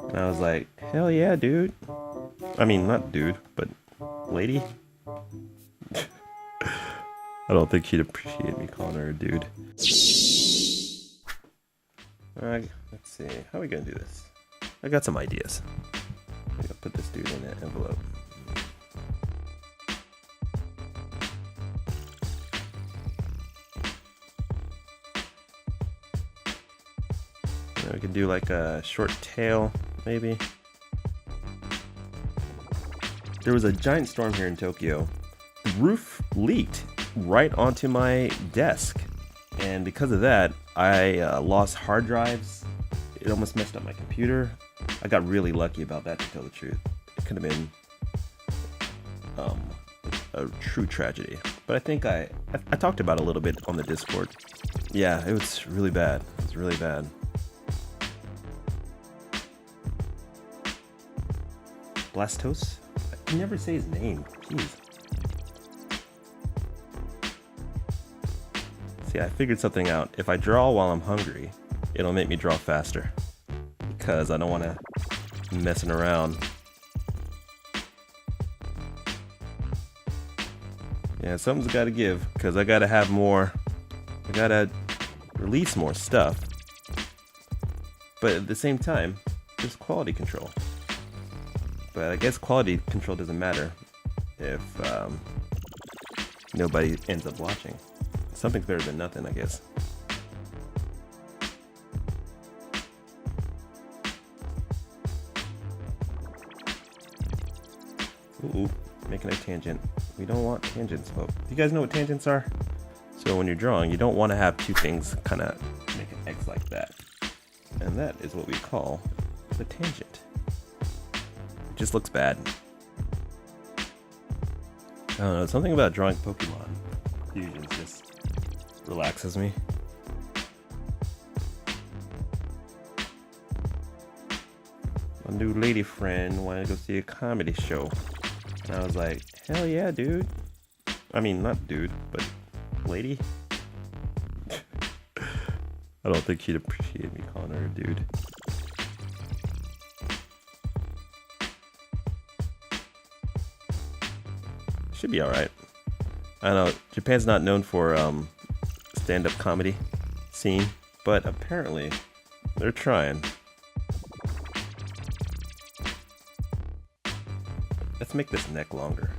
And I was like, hell yeah, dude. I mean, not dude, but lady. I don't think she'd appreciate me calling her a dude. Alright, let's see. How are we gonna do this? I got some ideas. I'm gonna put this dude in an envelope. And we can do like a short tail, maybe. There was a giant storm here in Tokyo. The roof leaked right onto my desk. And because of that, I lost hard drives. It almost messed up my computer. I got really lucky about that, to tell the truth. It could have been a true tragedy. But I think I talked about it a little bit on the Discord. Yeah, it was really bad. It was really bad. Blastoise? I can never say his name. Jeez. See, I figured something out. If I draw while I'm hungry, it'll make me draw faster. Because I don't want to messing around. Yeah, something's got to give. Because I got to have more. I got to release more stuff. But at the same time, there's quality control. But I guess quality control doesn't matter if nobody ends up watching. Something's better than nothing, I guess. Ooh, making a tangent. We don't want tangents, folks. Do you guys know what tangents are? So when you're drawing, you don't want to have two things kind of make an X like that. And that is what we call the tangent. It just looks bad. I don't know, something about drawing Pokemon Fusion just relaxes me. My new lady friend wanted to go see a comedy show. And I was like, hell yeah, dude. I mean, not dude, but lady. I don't think she'd appreciate me calling her a dude. Should be alright. I don't know, Japan's not known for stand-up comedy scene, but apparently they're trying. Let's make this neck longer.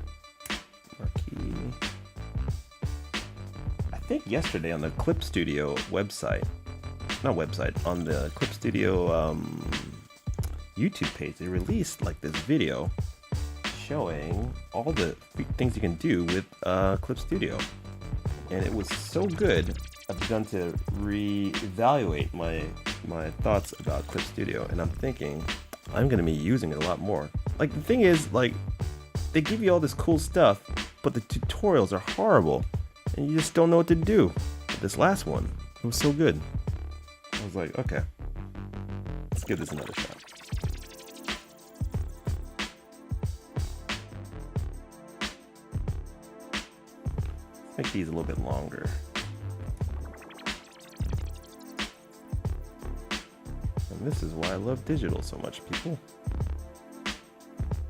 Marquee. I think yesterday on the Clip Studio website, on the Clip Studio YouTube page, they released like this video showing all the things you can do with Clip Studio. And it was so good, I've begun to reevaluate my thoughts about Clip Studio, and I'm thinking I'm gonna be using it a lot more. Like, the thing is, like, they give you all this cool stuff, but the tutorials are horrible, and you just don't know what to do. But this last one, it was so good. I was like, okay, let's give this another shot. Make these a little bit longer. And this is why I love digital so much, people.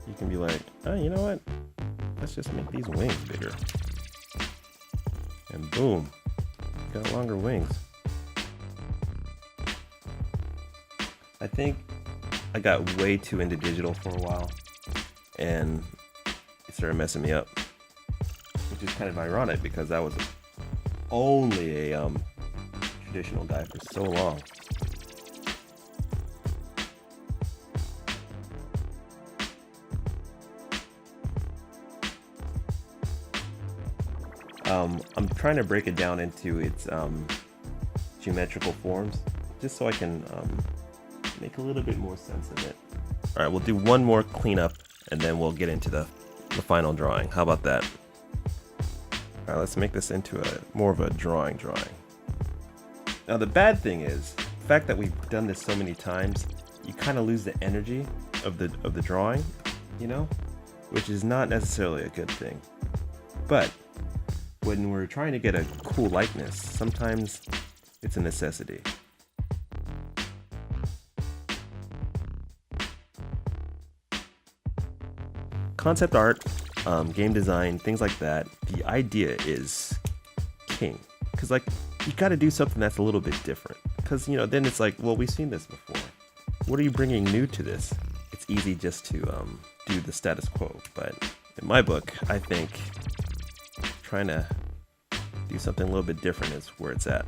You can be like, oh, you know what? Let's just make these wings bigger. And boom, got longer wings. I think I got way too into digital for a while, and it started messing me up. Which is kind of ironic because I was only a traditional guy for so long. I'm trying to break it down into its geometrical forms, just so I can make a little bit more sense of it. All right, we'll do one more cleanup, and then we'll get into the final drawing. How about that? All right, let's make this into more of a drawing. Now the bad thing is, the fact that we've done this so many times, you kind of lose the energy of the drawing, you know, which is not necessarily a good thing. But when we're trying to get a cool likeness, sometimes it's a necessity. concept art, game design, things like that, the idea is king. Because like, you got to do something that's a little bit different. Because, you know, then it's like, well, we've seen this before. What are you bringing new to this? It's easy just to do the status quo. But in my book, I think trying to do something a little bit different is where it's at.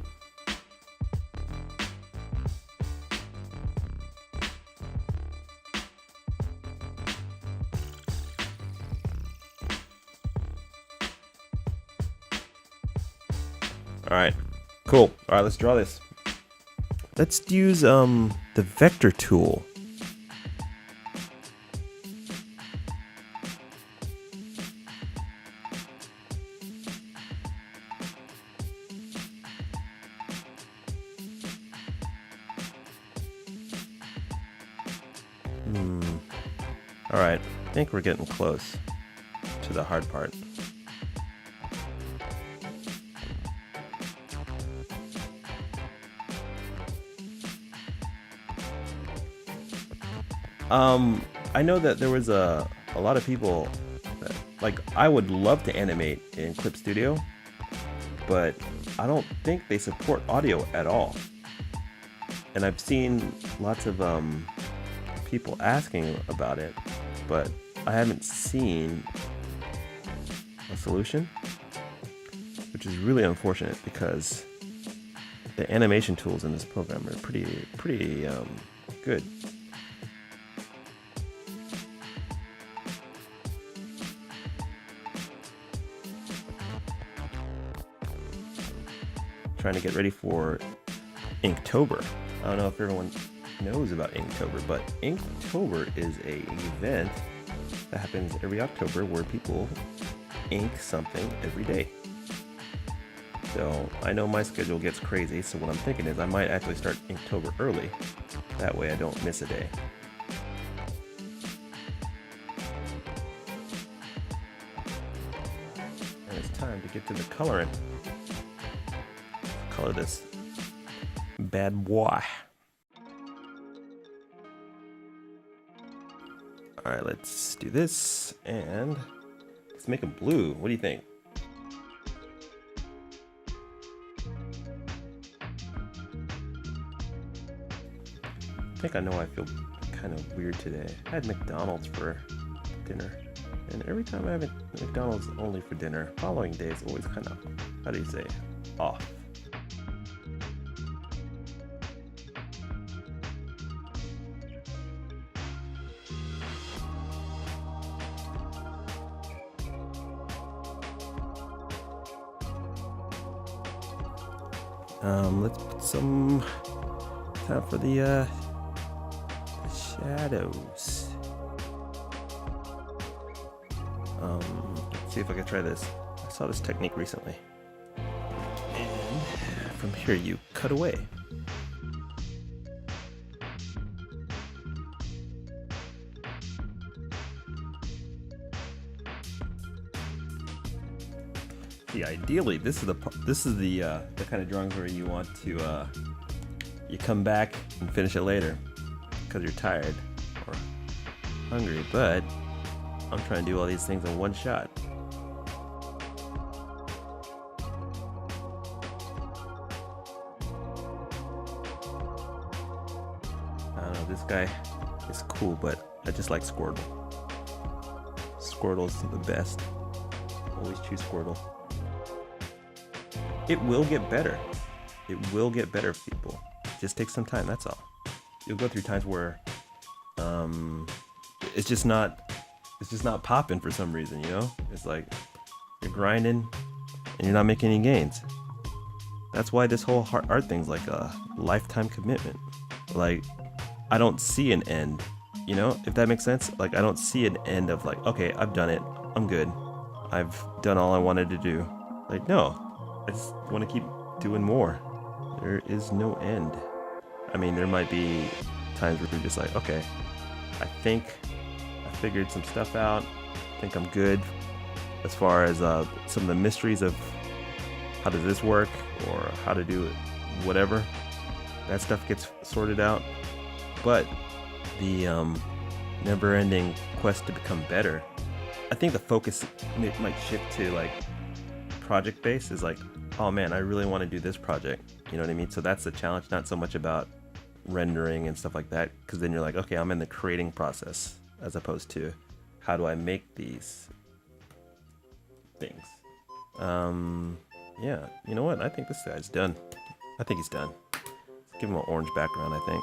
Alright, cool. Alright, let's draw this. Let's use the vector tool. Alright, I think we're getting close to the hard part. I know that there was a lot of people that, like, I would love to animate in Clip Studio, but I don't think they support audio at all. And I've seen lots of people asking about it, but I haven't seen a solution, which is really unfortunate because the animation tools in this program are pretty good. Trying to get ready for Inktober. I don't know if everyone knows about Inktober, but Inktober is an event that happens every October where people ink something every day. So I know my schedule gets crazy, so what I'm thinking is I might actually start Inktober early. That way I don't miss a day. And it's time to get to the coloring. Color this bad boy. Alright, let's do this and let's make him blue. What do you think? I think I know I feel kind of weird today. I had McDonald's for dinner, and every time I have McDonald's only for dinner, following day is always kind of, how do you say, off. Let's put some time for the shadows. Let's see if I can try this. I saw this technique recently. And from here you cut away. See, ideally, this is the kind of drawings where you want to you come back and finish it later because you're tired or hungry. But I'm trying to do all these things in one shot. I don't know. This guy is cool, but I just like Squirtle. Squirtle's the best. Always choose Squirtle. It will get better. It will get better, people. Just take some time, that's all. You'll go through times where it's just not popping for some reason, you know? It's like you're grinding and you're not making any gains. That's why this whole art thing's like a lifetime commitment. Like, I don't see an end, you know, if that makes sense. Like, I don't see an end of like, okay, I've done it, I'm good, I've done all I wanted to do. Like, no. I just want to keep doing more. There is no end. I mean, there might be times where you're just like, okay, I think I figured some stuff out. I think I'm good as far as some of the mysteries of how does this work or how to do it, whatever. That stuff gets sorted out. But the never-ending quest to become better I think the focus might shift to like project based. Is like, oh man, I really want to do this project. You know what I mean? So that's the challenge, not so much about rendering and stuff like that, because then you're like, okay, I'm in the creating process, as opposed to how do I make these things. Yeah, you know what? I think this guy's done. I think he's done. Let's give him an orange background, I think.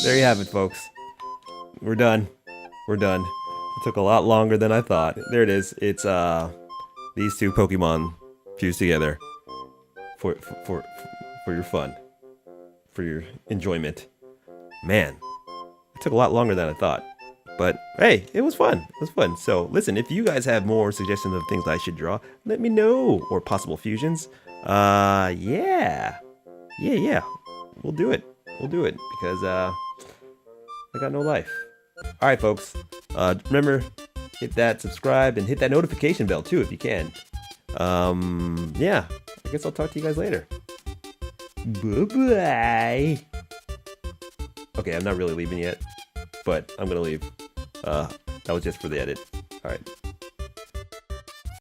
There you have it, folks. We're done. We're done. It took a lot longer than I thought. There it is. It's these two Pokemon fused together for your fun, for your enjoyment. Man, it took a lot longer than I thought. But hey, it was fun. It was fun. So listen, if you guys have more suggestions of things I should draw, let me know. Or possible fusions. Yeah. We'll do it. We'll do it because I got no life. All right, folks. Remember, hit that subscribe and hit that notification bell too if you can. Yeah. I guess I'll talk to you guys later. Bye-bye. Okay, I'm not really leaving yet, but I'm gonna leave. That was just for the edit. All right.